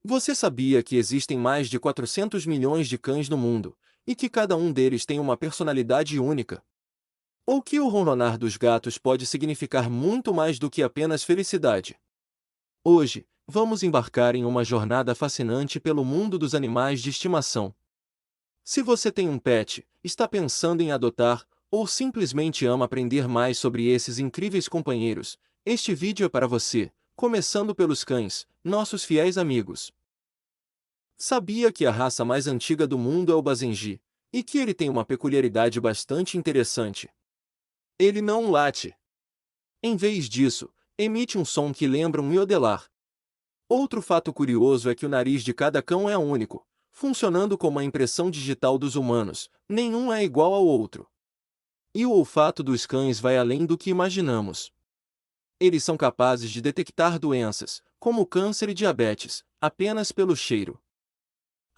Você sabia que existem mais de 400 milhões de cães no mundo, e que cada um deles tem uma personalidade única? Ou que o ronronar dos gatos pode significar muito mais do que apenas felicidade? Hoje, vamos embarcar em uma jornada fascinante pelo mundo dos animais de estimação. Se você tem um pet, está pensando em adotar, ou simplesmente ama aprender mais sobre esses incríveis companheiros, este vídeo é para você, começando pelos cães, nossos fiéis amigos. Sabia que a raça mais antiga do mundo é o Basenji, e que ele tem uma peculiaridade bastante interessante. Ele não late. Em vez disso, emite um som que lembra um miodelar. Outro fato curioso é que o nariz de cada cão é único, funcionando como a impressão digital dos humanos, nenhum é igual ao outro. E o olfato dos cães vai além do que imaginamos. Eles são capazes de detectar doenças, como câncer e diabetes, apenas pelo cheiro.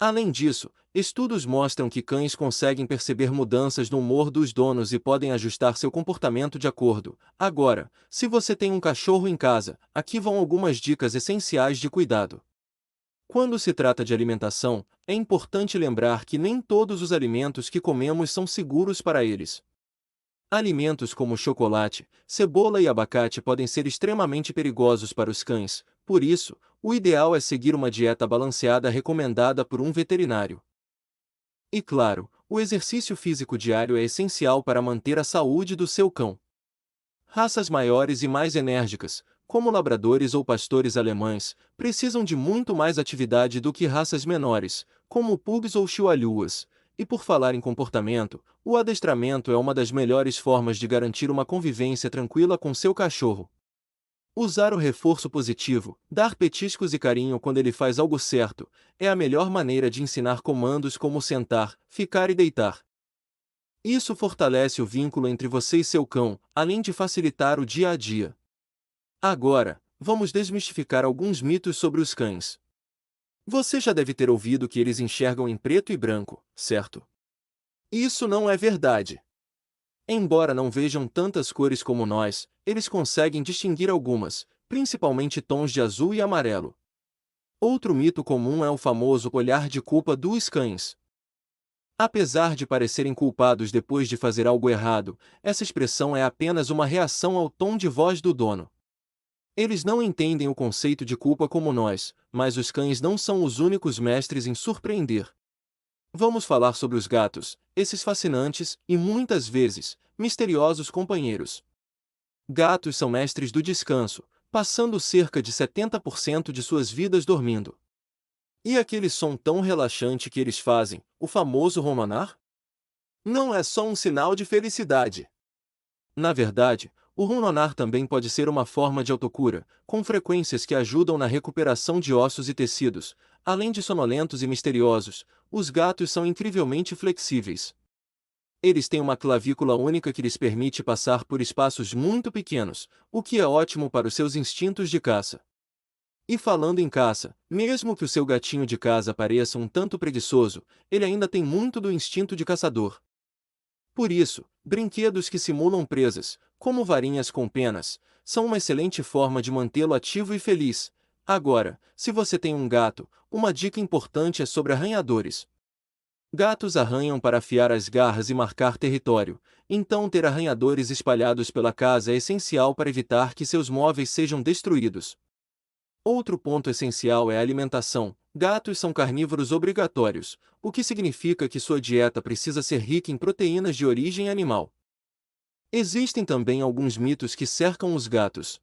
Além disso, estudos mostram que cães conseguem perceber mudanças no humor dos donos e podem ajustar seu comportamento de acordo. Agora, se você tem um cachorro em casa, aqui vão algumas dicas essenciais de cuidado. Quando se trata de alimentação, é importante lembrar que nem todos os alimentos que comemos são seguros para eles. Alimentos como chocolate, cebola e abacate podem ser extremamente perigosos para os cães, por isso, o ideal é seguir uma dieta balanceada recomendada por um veterinário. E claro, o exercício físico diário é essencial para manter a saúde do seu cão. Raças maiores e mais enérgicas, como labradores ou pastores alemães, precisam de muito mais atividade do que raças menores, como pugs ou chihuahuas. E por falar em comportamento, o adestramento é uma das melhores formas de garantir uma convivência tranquila com seu cachorro. Usar o reforço positivo, dar petiscos e carinho quando ele faz algo certo, é a melhor maneira de ensinar comandos como sentar, ficar e deitar. Isso fortalece o vínculo entre você e seu cão, além de facilitar o dia a dia. Agora, vamos desmistificar alguns mitos sobre os cães. Você já deve ter ouvido que eles enxergam em preto e branco, certo? Isso não é verdade. Embora não vejam tantas cores como nós, eles conseguem distinguir algumas, principalmente tons de azul e amarelo. Outro mito comum é o famoso olhar de culpa dos cães. Apesar de parecerem culpados depois de fazer algo errado, essa expressão é apenas uma reação ao tom de voz do dono. Eles não entendem o conceito de culpa como nós, mas os cães não são os únicos mestres em surpreender. Vamos falar sobre os gatos, esses fascinantes e, muitas vezes, misteriosos companheiros. Gatos são mestres do descanso, passando cerca de 70% de suas vidas dormindo. E aquele som tão relaxante que eles fazem, o famoso ronronar? Não é só um sinal de felicidade. Na verdade, o ronronar também pode ser uma forma de autocura, com frequências que ajudam na recuperação de ossos e tecidos. Além de sonolentos e misteriosos, os gatos são incrivelmente flexíveis. Eles têm uma clavícula única que lhes permite passar por espaços muito pequenos, o que é ótimo para os seus instintos de caça. E falando em caça, mesmo que o seu gatinho de casa pareça um tanto preguiçoso, ele ainda tem muito do instinto de caçador. Por isso, brinquedos que simulam presas, como varinhas com penas, são uma excelente forma de mantê-lo ativo e feliz. Agora, se você tem um gato, uma dica importante é sobre arranhadores. Gatos arranham para afiar as garras e marcar território, então ter arranhadores espalhados pela casa é essencial para evitar que seus móveis sejam destruídos. Outro ponto essencial é a alimentação. Gatos são carnívoros obrigatórios, o que significa que sua dieta precisa ser rica em proteínas de origem animal. Existem também alguns mitos que cercam os gatos.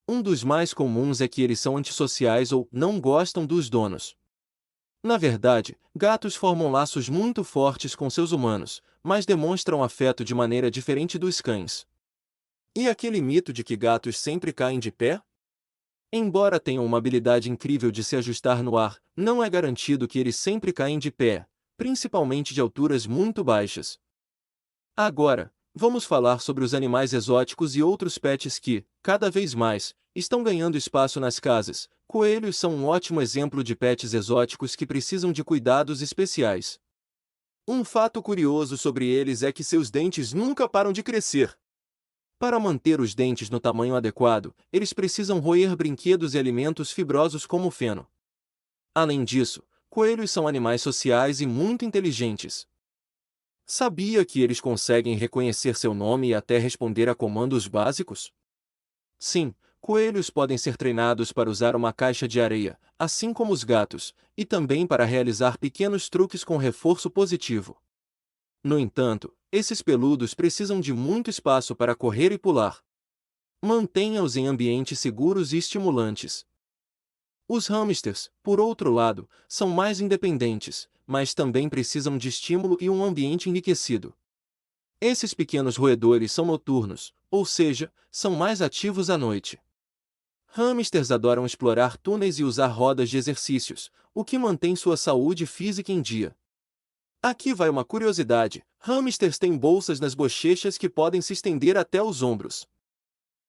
Um dos mais comuns é que eles são antissociais ou não gostam dos donos. Na verdade, gatos formam laços muito fortes com seus humanos, mas demonstram afeto de maneira diferente dos cães. E aquele mito de que gatos sempre caem de pé? Embora tenham uma habilidade incrível de se ajustar no ar, não é garantido que eles sempre caem de pé, principalmente de alturas muito baixas. Agora, vamos falar sobre os animais exóticos e outros pets que, cada vez mais, estão ganhando espaço nas casas. Coelhos são um ótimo exemplo de pets exóticos que precisam de cuidados especiais. Um fato curioso sobre eles é que seus dentes nunca param de crescer. Para manter os dentes no tamanho adequado, eles precisam roer brinquedos e alimentos fibrosos como feno. Além disso, coelhos são animais sociais e muito inteligentes. Sabia que eles conseguem reconhecer seu nome e até responder a comandos básicos? Sim, coelhos podem ser treinados para usar uma caixa de areia, assim como os gatos, e também para realizar pequenos truques com reforço positivo. No entanto, esses peludos precisam de muito espaço para correr e pular. Mantenha-os em ambientes seguros e estimulantes. Os hamsters, por outro lado, são mais independentes, mas também precisam de estímulo e um ambiente enriquecido. Esses pequenos roedores são noturnos, ou seja, são mais ativos à noite. Hamsters adoram explorar túneis e usar rodas de exercícios, o que mantém sua saúde física em dia. Aqui vai uma curiosidade: hamsters têm bolsas nas bochechas que podem se estender até os ombros.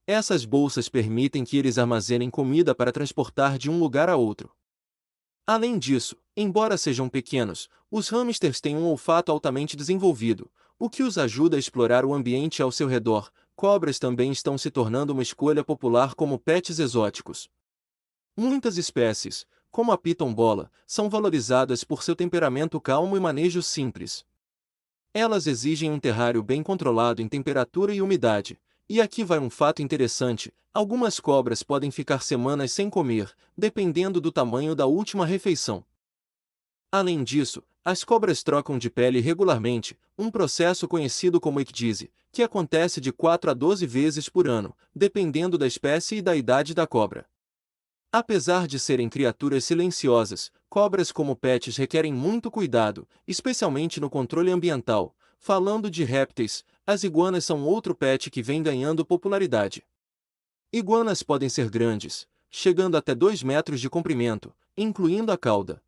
Essas bolsas permitem que eles armazenem comida para transportar de um lugar a outro. Além disso, embora sejam pequenos, os hamsters têm um olfato altamente desenvolvido, o que os ajuda a explorar o ambiente ao seu redor. Cobras também estão se tornando uma escolha popular como pets exóticos. Muitas espécies, como a piton-bola, são valorizadas por seu temperamento calmo e manejo simples. Elas exigem um terrário bem controlado em temperatura e umidade. E aqui vai um fato interessante: algumas cobras podem ficar semanas sem comer, dependendo do tamanho da última refeição. Além disso, as cobras trocam de pele regularmente, um processo conhecido como ecdise, que acontece de 4 a 12 vezes por ano, dependendo da espécie e da idade da cobra. Apesar de serem criaturas silenciosas, cobras como pets requerem muito cuidado, especialmente no controle ambiental. Falando de répteis, as iguanas são outro pet que vem ganhando popularidade. Iguanas podem ser grandes, chegando até 2 metros de comprimento, incluindo a cauda.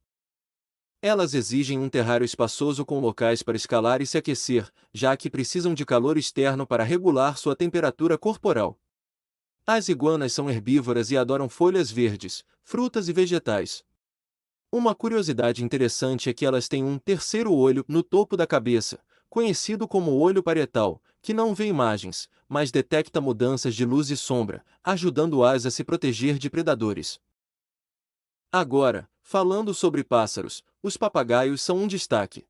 Elas exigem um terrário espaçoso com locais para escalar e se aquecer, já que precisam de calor externo para regular sua temperatura corporal. As iguanas são herbívoras e adoram folhas verdes, frutas e vegetais. Uma curiosidade interessante é que elas têm um terceiro olho no topo da cabeça, conhecido como olho parietal, que não vê imagens, mas detecta mudanças de luz e sombra, ajudando-as a se proteger de predadores. Agora, falando sobre pássaros, os papagaios são um destaque.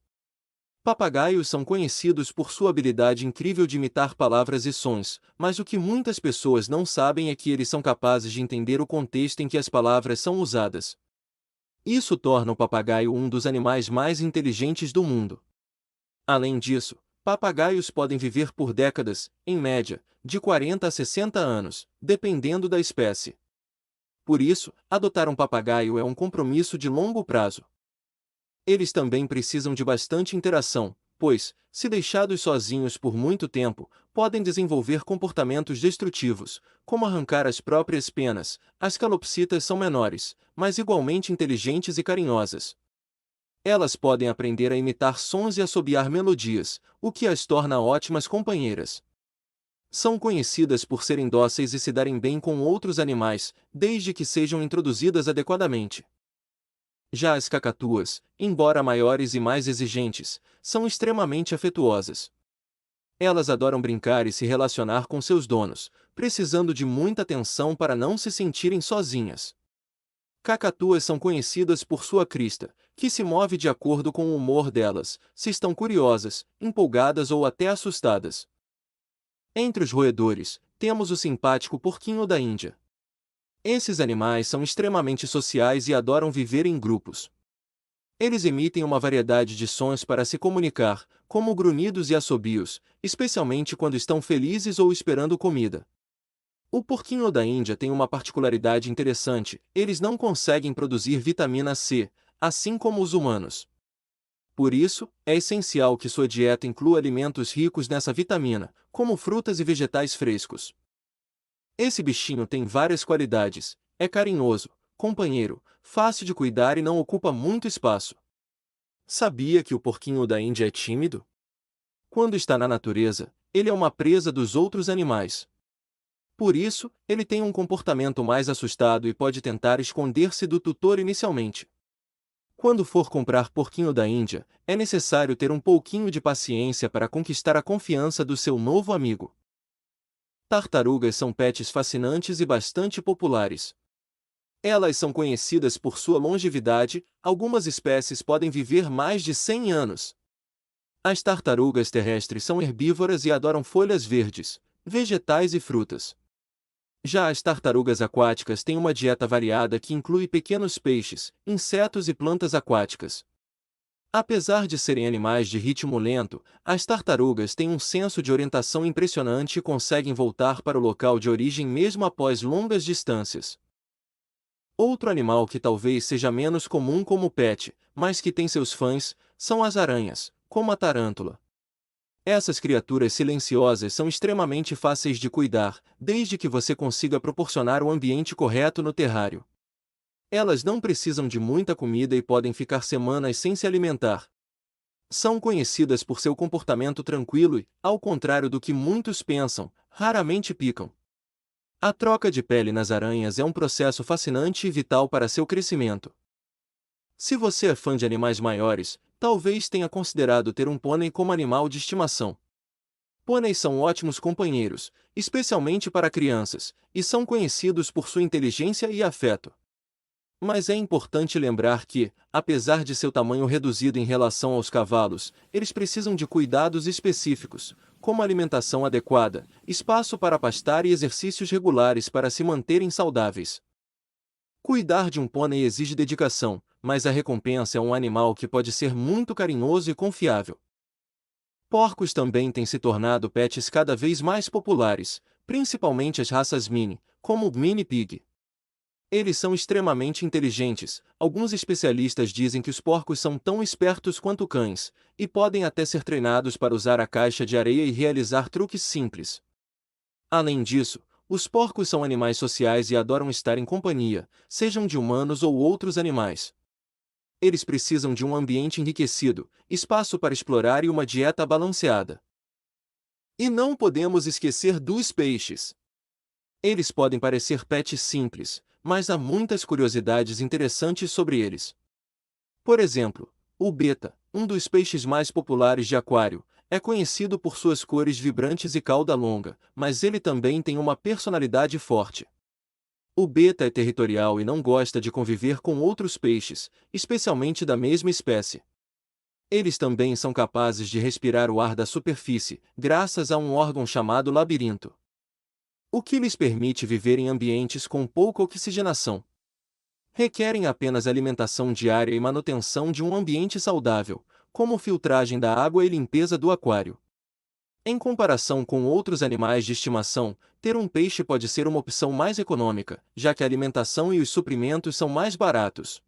Papagaios são conhecidos por sua habilidade incrível de imitar palavras e sons, mas o que muitas pessoas não sabem é que eles são capazes de entender o contexto em que as palavras são usadas. Isso torna o papagaio um dos animais mais inteligentes do mundo. Além disso, papagaios podem viver por décadas, em média, de 40 a 60 anos, dependendo da espécie. Por isso, adotar um papagaio é um compromisso de longo prazo. Eles também precisam de bastante interação, pois, se deixados sozinhos por muito tempo, podem desenvolver comportamentos destrutivos, como arrancar as próprias penas. As calopsitas são menores, mas igualmente inteligentes e carinhosas. Elas podem aprender a imitar sons e assobiar melodias, o que as torna ótimas companheiras. São conhecidas por serem dóceis e se darem bem com outros animais, desde que sejam introduzidas adequadamente. Já as cacatuas, embora maiores e mais exigentes, são extremamente afetuosas. Elas adoram brincar e se relacionar com seus donos, precisando de muita atenção para não se sentirem sozinhas. Cacatuas são conhecidas por sua crista, que se move de acordo com o humor delas, se estão curiosas, empolgadas ou até assustadas. Entre os roedores, temos o simpático porquinho da Índia. Esses animais são extremamente sociais e adoram viver em grupos. Eles emitem uma variedade de sons para se comunicar, como grunhidos e assobios, especialmente quando estão felizes ou esperando comida. O porquinho da Índia tem uma particularidade interessante: eles não conseguem produzir vitamina C, assim como os humanos. Por isso, é essencial que sua dieta inclua alimentos ricos nessa vitamina, como frutas e vegetais frescos. Esse bichinho tem várias qualidades: é carinhoso, companheiro, fácil de cuidar e não ocupa muito espaço. Sabia que o porquinho da Índia é tímido? Quando está na natureza, ele é uma presa dos outros animais. Por isso, ele tem um comportamento mais assustado e pode tentar esconder-se do tutor inicialmente. Quando for comprar porquinho da Índia, é necessário ter um pouquinho de paciência para conquistar a confiança do seu novo amigo. Tartarugas são pets fascinantes e bastante populares. Elas são conhecidas por sua longevidade, algumas espécies podem viver mais de 100 anos. As tartarugas terrestres são herbívoras e adoram folhas verdes, vegetais e frutas. Já as tartarugas aquáticas têm uma dieta variada que inclui pequenos peixes, insetos e plantas aquáticas. Apesar de serem animais de ritmo lento, as tartarugas têm um senso de orientação impressionante e conseguem voltar para o local de origem mesmo após longas distâncias. Outro animal que talvez seja menos comum como pet, mas que tem seus fãs, são as aranhas, como a tarântula. Essas criaturas silenciosas são extremamente fáceis de cuidar, desde que você consiga proporcionar o ambiente correto no terrário. Elas não precisam de muita comida e podem ficar semanas sem se alimentar. São conhecidas por seu comportamento tranquilo e, ao contrário do que muitos pensam, raramente picam. A troca de pele nas aranhas é um processo fascinante e vital para seu crescimento. Se você é fã de animais maiores, talvez tenha considerado ter um pônei como animal de estimação. Pôneis são ótimos companheiros, especialmente para crianças, e são conhecidos por sua inteligência e afeto. Mas é importante lembrar que, apesar de seu tamanho reduzido em relação aos cavalos, eles precisam de cuidados específicos, como alimentação adequada, espaço para pastar e exercícios regulares para se manterem saudáveis. Cuidar de um pônei exige dedicação, mas a recompensa é um animal que pode ser muito carinhoso e confiável. Porcos também têm se tornado pets cada vez mais populares, principalmente as raças mini, como o Mini Pig. Eles são extremamente inteligentes, alguns especialistas dizem que os porcos são tão espertos quanto cães, e podem até ser treinados para usar a caixa de areia e realizar truques simples. Além disso, os porcos são animais sociais e adoram estar em companhia, sejam de humanos ou outros animais. Eles precisam de um ambiente enriquecido, espaço para explorar e uma dieta balanceada. E não podemos esquecer dos peixes. Eles podem parecer pets simples, mas há muitas curiosidades interessantes sobre eles. Por exemplo, o beta, um dos peixes mais populares de aquário, é conhecido por suas cores vibrantes e cauda longa, mas ele também tem uma personalidade forte. O beta é territorial e não gosta de conviver com outros peixes, especialmente da mesma espécie. Eles também são capazes de respirar o ar da superfície, graças a um órgão chamado labirinto, o que lhes permite viver em ambientes com pouca oxigenação. Requerem apenas alimentação diária e manutenção de um ambiente saudável, como filtragem da água e limpeza do aquário. Em comparação com outros animais de estimação, ter um peixe pode ser uma opção mais econômica, já que a alimentação e os suprimentos são mais baratos.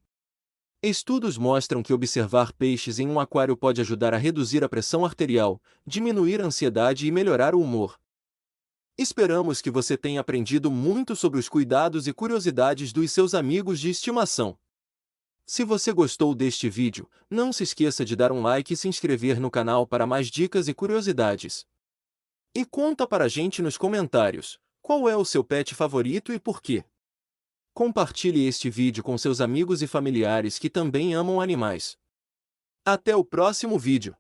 Estudos mostram que observar peixes em um aquário pode ajudar a reduzir a pressão arterial, diminuir a ansiedade e melhorar o humor. Esperamos que você tenha aprendido muito sobre os cuidados e curiosidades dos seus amigos de estimação. Se você gostou deste vídeo, não se esqueça de dar um like e se inscrever no canal para mais dicas e curiosidades. E conta para a gente nos comentários, qual é o seu pet favorito e por quê? Compartilhe este vídeo com seus amigos e familiares que também amam animais. Até o próximo vídeo!